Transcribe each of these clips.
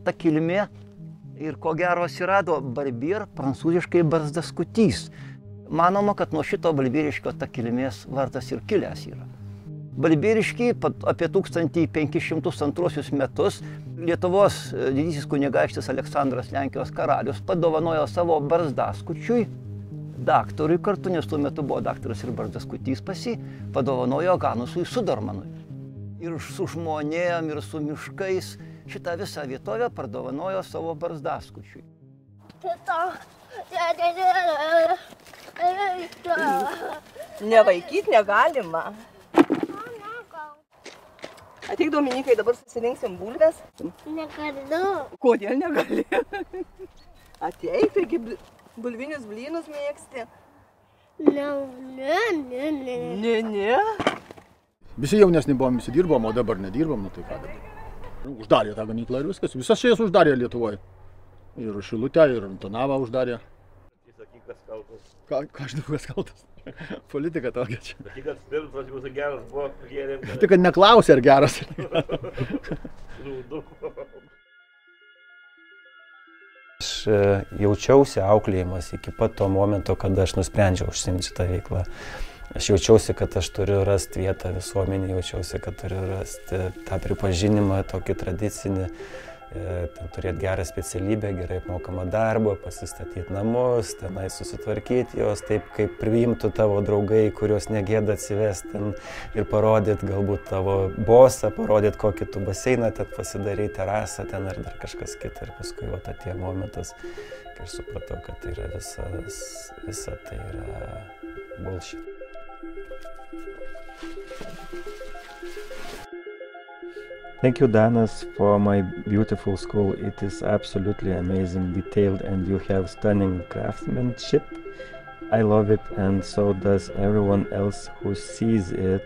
ta kilmė ir ko gero atsirado barbier, prancūziškai barzdaskutys. Manoma, kad nuo šito balbieriškio ta kilmės vardas ir kilęs yra. Balbieriškiai apie 1502 metus Lietuvos didysis kunigaikštis Aleksandras Lenkijos karalius padovanojo savo barzdaskučiui, daktarui kartu, nes tuo metu buvo daktaras ir barzdaskutys pas jį, padovanojo Ganusui Sudermanui. Ir su žmonėm, ir su miškais šitą visą vietovę padovanojo savo barzdaskučiui. Nevaikyt negalima. Ateik, Dominikai, dabar susirinksim bulves. Negaliu. Kodėl negali? Ateik, taigi bulvinius blynus mėgsti. Ne. Visi jaunesni buvom, visi dirbom, o dabar nedirbom, nu tai ką dabar. Uždarė tą gamyklą ir viskas. Visas šejas uždarė Lietuvoje. Ir Šilutę, ir Antonavą uždarė. Sakyk, kas kaltas. Ką aš žinau, kas kaltas? Politika tokia čia. Sakyk, kad pirmas jūsų geras buvo, gėrėm. Tai kad neklausė, ar geras. Liūdu. Aš jaučiausi auklėjimas iki pat to momento, kada aš nusprendžiau užsiimti šitą veiklą. Aš jaučiausi, kad aš turiu rasti vietą visuomenį, jaučiausi, kad turiu rasti tą pripažinimą, tokį tradicinį, turėti gerą specialybę, gerai apmokamą darbą, pasistatyti namus, tenai susitvarkyti juos taip, kaip priimtų tavo draugai, kuriuos negėda atsivesti ten ir parodyti galbūt tavo bosą, parodyti kokį tu baseiną ten pasidaryti, terasą ten ar dar kažkas kita. Ir paskui atėjo momentas, kai aš supratau, kad tai yra visa tai yra bullshit. Thank you, Danas, for my beautiful school. It is absolutely amazing, detailed, and you have stunning craftsmanship. I love it, and so does everyone else who sees it.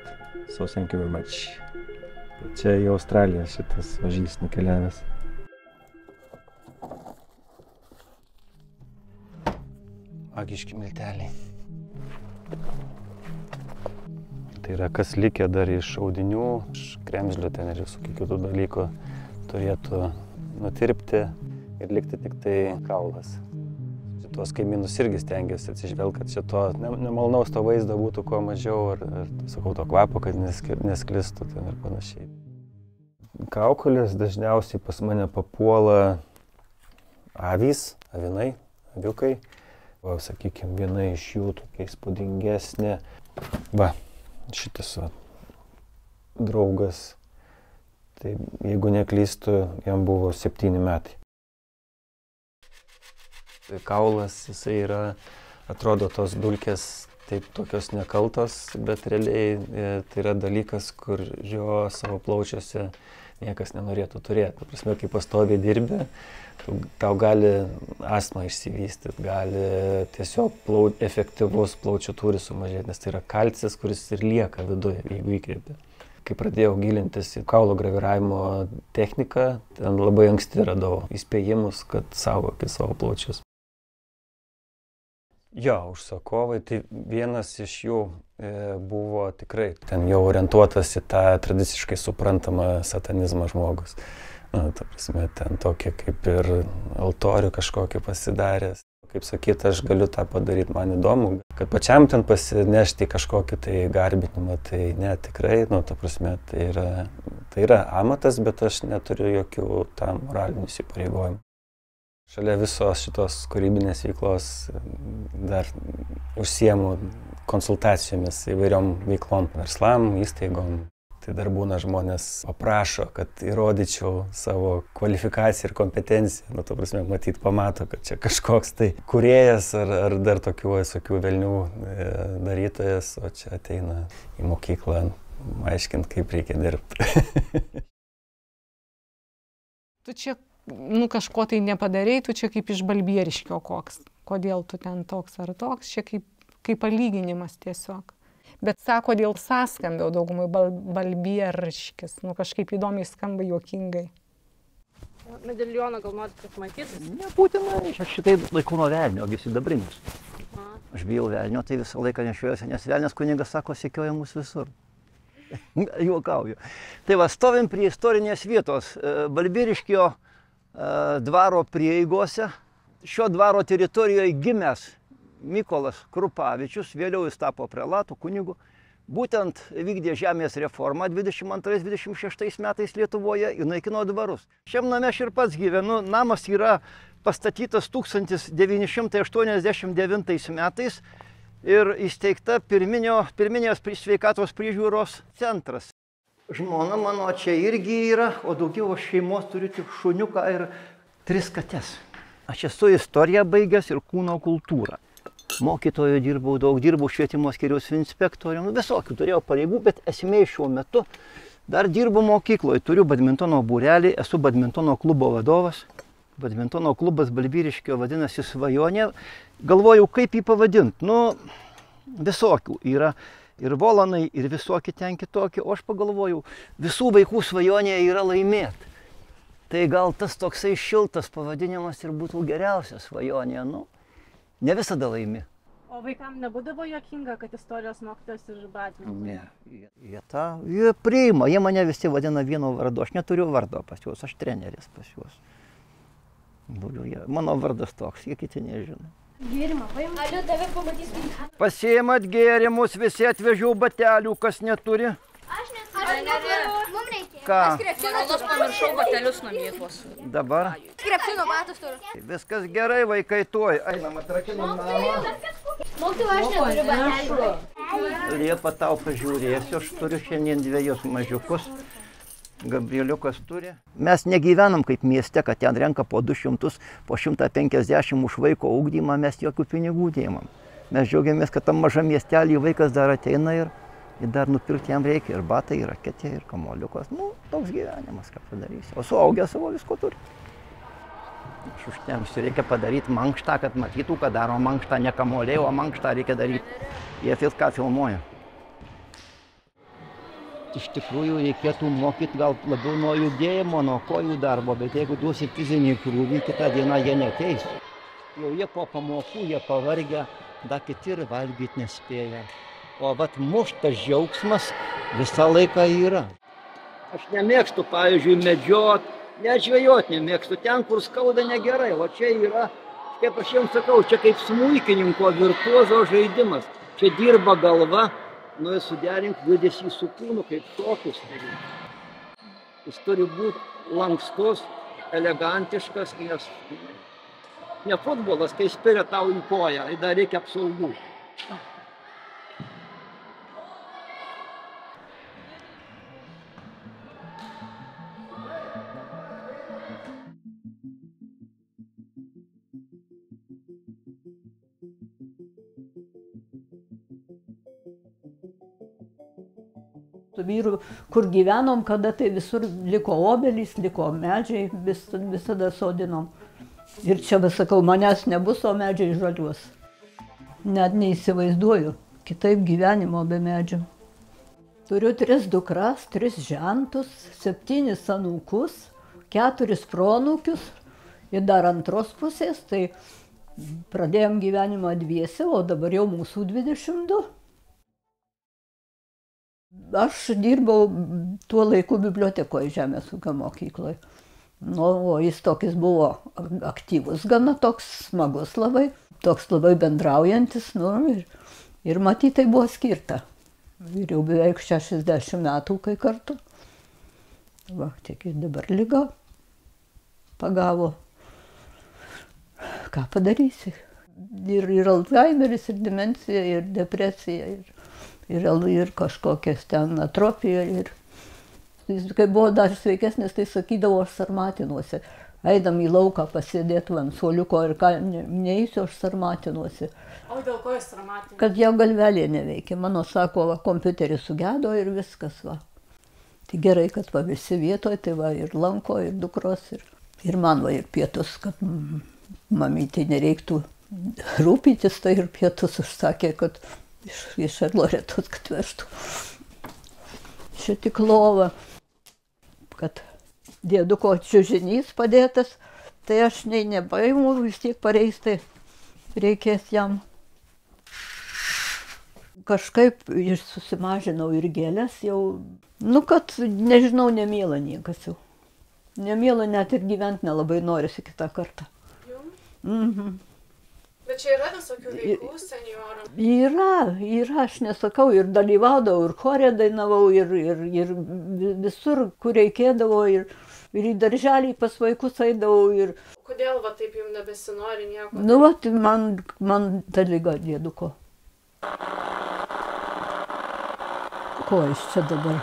So thank you very much. Čia į Australiją šitas važys nukeliavęs. Magiški milteliai. Tai yra, kas likę dar iš audinių, iš kremzlių ten ir visų kitų dalykų turėtų nutirpti ir likti tik tai kaulas. Šitos kaimynus irgi stengiasi atsižvelgti, kad šito nemalnaus to vaizdo būtų kuo mažiau ir sakau, to kvapo, kad nesklistų ten ir panašiai. Kaukolės dažniausiai pas mane papuola avys, avinai, aviukai. O, sakykime, viena iš jų tokia įspūdingesnė. Va. Šitas draugas, tai jeigu neklystu, jam buvo 7 metai. Kaulas, jisai yra, atrodo, tos dulkės taip tokios nekaltos, bet realiai tai yra dalykas, kurio savo plaučiuose niekas nenorėtų turėti. Ta prasme, kai pastoviai dirbi, tau gali astma išsivystyti, gali tiesiog efektyvus plaučių tūris sumažėti, nes tai yra kalcis, kuris ir lieka viduje, jeigu įkvėpi. Kai pradėjau gilintis į kaulo graviravimo techniką, ten labai anksti radau įspėjimus, kad saugokit savo plaučius. Jo, užsakovai, tai vienas iš jų buvo tikrai ten jau orientuotas į tą tradiciškai suprantamą satanizmą žmogus. Ta prasme, ten tokie kaip ir altorių kažkokį pasidaręs. Kaip sakyt, aš galiu tą padaryti, man įdomu, kad pačiam ten pasinešti kažkokį tai garbinimą, tai ne, tikrai, ta prasme, tai yra amatas, bet aš neturiu jokių tam moralinių įsipareigojimų. Šalia visos šitos kūrybinės veiklos dar užsiemu konsultacijomis įvairiom veiklom, verslam, įstaigom. Tai dar būna žmonės paprašo, kad įrodyčiau savo kvalifikaciją ir kompetenciją. Ta prasme, matyt, pamato, kad čia kažkoks tai kūrėjas ar dar tokių visokių velnių darytojas, o čia ateina į mokyklą aiškint, kaip reikia dirbti. Tu čia kažko tai nepadarei, tu čia kaip iš balbieriškio koks. Kodėl tu ten toks ar toks, čia kaip palyginimas tiesiog. Bet sako, dėl sąskambio daugumai balbieriškis, kažkaip įdomiai skamba, juokingai. Medalioną gal norit, kad matytis? Nebūtinai, aš šitai laikau nuo velnio, ogi sidabrinis. Aš bijau velnio, tai visą laiką nešiojuosi, nes velnias kunigas sako, sekioja mus visur. Juokauju. Tai va, stovim prie istorinės vietos, balbieriškio dvaro prieigose. Šio dvaro teritorijoje gimęs Mykolas Krupavičius, vėliau jis tapo prelatu, kunigu, būtent vykdė žemės reformą 22-26 metais Lietuvoje ir naikino dvarus. Šiam name aš ir pats gyvenu. Namas yra pastatytas 1989 metais ir įsteigta pirminės sveikatos priežiūros centras. Žmona mano čia irgi yra, o daugiau aš šeimos turiu tik šuniuką ir 3 kates. Aš esu istoriją baigęs ir kūno kultūrą. Mokytojo dirbau švietimo skyriaus inspektorium, visokių turėjau pareigų, bet esmė šiuo metu dar dirbu mokykloje, turiu badmintono būrelį, esu badmintono klubo vadovas. Badmintono klubas Balbieriškio vadinasi Svajonė. Galvojau, kaip jį pavadinti. Nu, visokių yra ir volanai, ir visokie ten kitokie, o aš pagalvojau, visų vaikų svajonė yra laimėti. Tai gal tas toksai šiltas pavadinimas ir būtų geriausia svajonė, nu, ne visada laimi. O vaikam nebūdavo juokinga, kad istorijos mokytojas ir badmintonas? Ne, jie priima, jie mane visi vadina vieno vardu, aš neturiu vardo pas juos, aš treneris pas juos. Mano vardas toks, jie kiti nežino. Gėrimą paimą. Aliu, tave pamatys. Pasiimat gėrimus, visi atvežiau batelių, kas neturi. Aš neturiu. Mums reikia. Ką? Aš pamiršau batelius namie. Dabar? Krepšino batus turiu. Viskas gerai, vaikai, tuoj. Einam, atrakinam namą. Mokytojau, aš neturiu batelių. Liepa tau pažiūrėsiu, aš turiu šiandien 2 mažiukus. Gabrieliukas turi. Mes negyvenam kaip mieste, kad ten renka po 200, po 150 už vaiko ugdymą, mes jokių pinigų neimam. Mes džiaugiamės, kad tam mažam miestelį vaikas dar ateina ir dar nupirkti jam reikia ir batai, ir raketė, ir kamoliukas. Nu, toks gyvenimas, ką padarysi. O suaugę savo visko turi. Aš užtemsiu, reikia padaryti mankštą, kad matytų, kad daro mankštą, ne kamoliai, o mankštą reikia daryti. Jie ką filmuoja. Iš tikrųjų reikėtų mokyti gal labiau nuo judėjimo, nuo kojų darbo, bet jeigu duosi fizinį krūvį, kitą dieną jie neteis. Jau jie po pamokų, jie pavargę, dar kiti ir valgyti nespėja. O vat muštas džiaugsmas visą laiką yra. Aš nemėgstu, pavyzdžiui, medžiot, net žvejot nemėgstu, ten, kur skauda negerai, o čia yra, kaip aš jums sakau, čia kaip smuikininko virtuozo žaidimas. Čia dirba galva. Nu, jis suderink judesį su kūnu, kaip šokius. Jis turi būti lankstus, elegantiškas, nes ne futbolas, kai spiria tau į koją, tai dar reikia apsaugų. Vyrų, kur gyvenom, kada tai visur liko obelys, liko medžiai, visada sodinom. Ir čia, sakau, manęs nebus, o medžiai žaliuos. Net neįsivaizduoju, kitaip gyvenimo be medžių. Turiu 3 dukras, 3 žentus, 7 anūkus, 4 proanūkius ir dar antros pusės, tai pradėjom gyvenimą dviese, o dabar jau mūsų 22. Aš dirbau tuo laiku bibliotekoje Žemės ūkio mokykloje. Nu, o jis tokis buvo aktyvus, gana toks smagus labai, toks labai bendraujantis, nu, ir matyt, tai buvo skirta. Ir jau beveik 60 metų, kai kartu. Va, tiek ir dabar liga pagavo. Ką padarysi? Ir Alzheimeris, ir demencija, ir depresija, ir kažkokias ten atrofija. Jis, kai buvo dar sveikesnis, tai sakydavo, aš sarmatinuosi. Eidam į lauką pasėdėti ant suoliuko ir ką, neįsiu, aš sarmatinuosi. O dėl ko jis sarmatinuosi? Kad jau galvelė neveikia. Mano, sako, va, kompiuteris sugedo ir viskas, va. Tai gerai, kad va visi vietoj, tai va ir lanko, ir dukros, ir man va ir pietus, kad mamytei nereiktų rūpytis, tai ir pietus užsakė, kad iš Loretos, kad vežtų. Čia tik lova, kad dėduko čiužinys padėtas, tai aš nei nepaimu, vis tiek pareis, tai reikės jam. Kažkaip susimažinau ir gėlės jau, nu kad, nežinau, nemėla niekas jau. Nemiela net ir gyventi nelabai norisi kitą kartą. Bet čia yra visokių veiklų senjorams? Yra, aš nesakau, ir dalyvaudavau, ir chore dainavau, ir visur, kur reikėdavo, ir į darželį pas vaikus eidavau. Kodėl va taip jums nebesinori nieko? Nu, va, man ta liga dėduko. Ko aš čia dabar?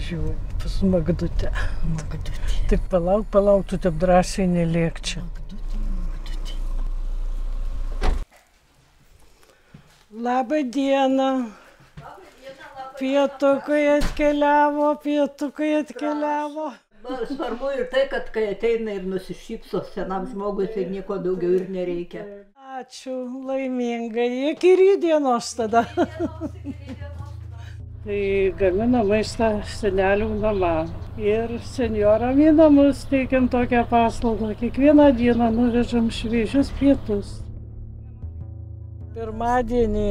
Žiūrėjau, pas Magdutę. Tik palauk, tu taip drąsiai nelėk čia. Labą dieną. Pietukai atkeliavo. Svarbu ir tai, kad kai ateina ir nusišypso senam žmogui, tai nieko daugiau ir nereikia. Ačiū, laimingai. Iki rytdienos tada. Tai gamina maistą senelių namam. Ir senjoram į namus teikiam tokią paslaugą. Kiekvieną dieną nuvežam šviežius pietus. Pirmadienį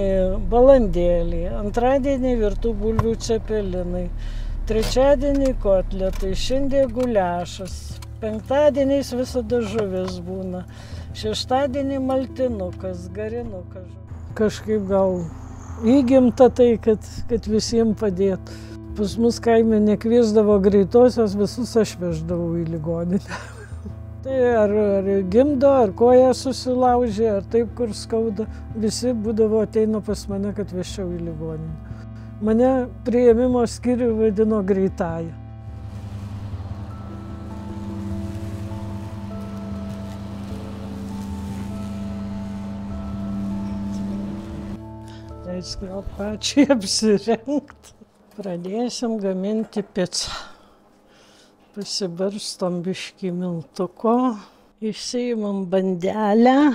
balandėlį, antradienį virtų bulvių cepelinai, trečiadienį kotletai, šiandien guliašas, penktadieniais visada žuvis būna, šeštadienį maltinukas, garinukas. Kažkaip gal įgimta tai, kad visiems padėtų. Pas mus kaime nekviesdavo greitosios, visus aš veždavau į ligoninę. Tai ar gimdo, ar koją susilaužė, ar taip kur skauda, visi būdavo ateina pas mane, kad vežčiau į ligoninę. Mane priėmimo skyrių vadino greitąja. Leis gal pačiai apsirengti. Pradėsim gaminti picą. Pasibarstom biškį miltuko, išsiimam bandelę.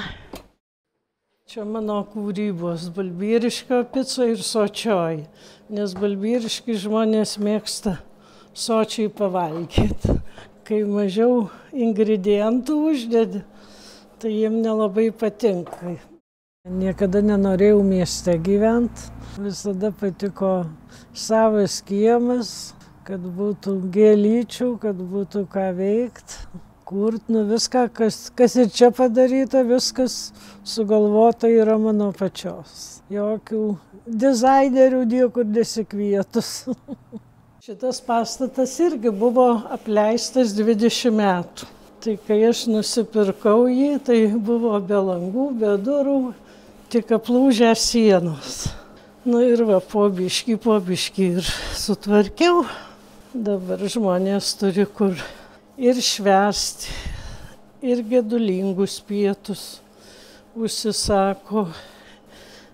Čia mano kūrybos balbieriška pica ir sočioji, nes balbieriški žmonės mėgsta sočiai pavalgyti. Kai mažiau ingredientų uždedi, tai jiem nelabai patinka. Niekada nenorėjau mieste gyventi, visada patiko savas kiemas. Kad būtų gėlyčių, kad būtų ką veikti, kurt, viską, kas ir čia padaryta, viskas sugalvota yra mano pačios. Jokių dizainerių niekur nesikvietus. Šitas pastatas irgi buvo apleistas 20 metų. Tai kai aš nusipirkau jį, tai buvo be langų, be durų, tik aplūžę sienos. Na ir va, po biškį ir sutvarkiau. Dabar žmonės turi kur ir švęsti, ir gedulingus pietus užsisako,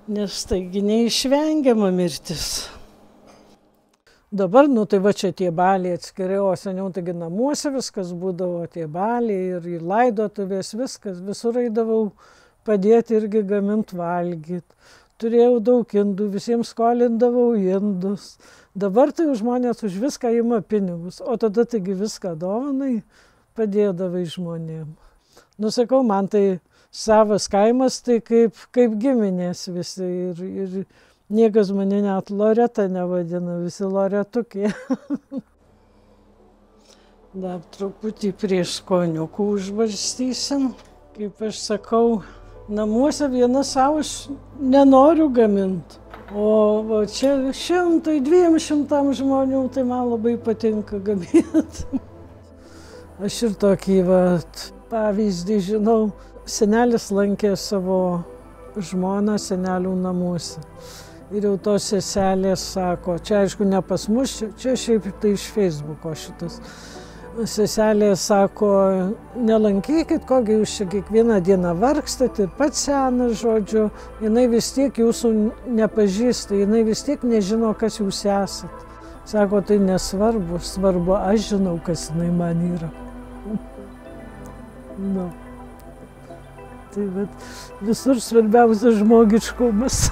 nes taigi neišvengiama mirtis. Dabar, tai va čia tie baliai atskirai, o seniau taigi namuose viskas būdavo, tie baliai ir į laidotuvės viskas, visur eidavau padėti irgi gaminti valgyti. Turėjau daug indų, visiems skolindavau indus. Dabar tai žmonės už viską ima pinigus, o tada taigi viską dovanai padėdavai žmonėm. Sakau, man tai savas kaimas, tai kaip giminės visi ir niekas mane net Loreta nevadina, visi Loretukė. Dar truputį prieskoniukų užbarstysim. Kaip aš sakau, namuose vieną savo aš nenoriu gaminti. O čia 100-200 žmonių, tai man labai patinka gaminti. Aš ir tokį pavyzdį žinau. Senelis lankė savo žmoną senelių namuose. Ir jau tos seselės sako, čia aišku ne pas mus, čia šiaip tai iš Facebooko šitas. Seselė sako, nelankykit, kogi jūs čia kiekvieną dieną vargstat ir pats senas, žodžiu, jinai vis tiek jūsų nepažįsta, jinai vis tiek nežino, kas jūs esat. Sako, tai nesvarbu, svarbu, aš žinau, kas jinai man yra. Nu. Tai visur svarbiausia žmogiškumas.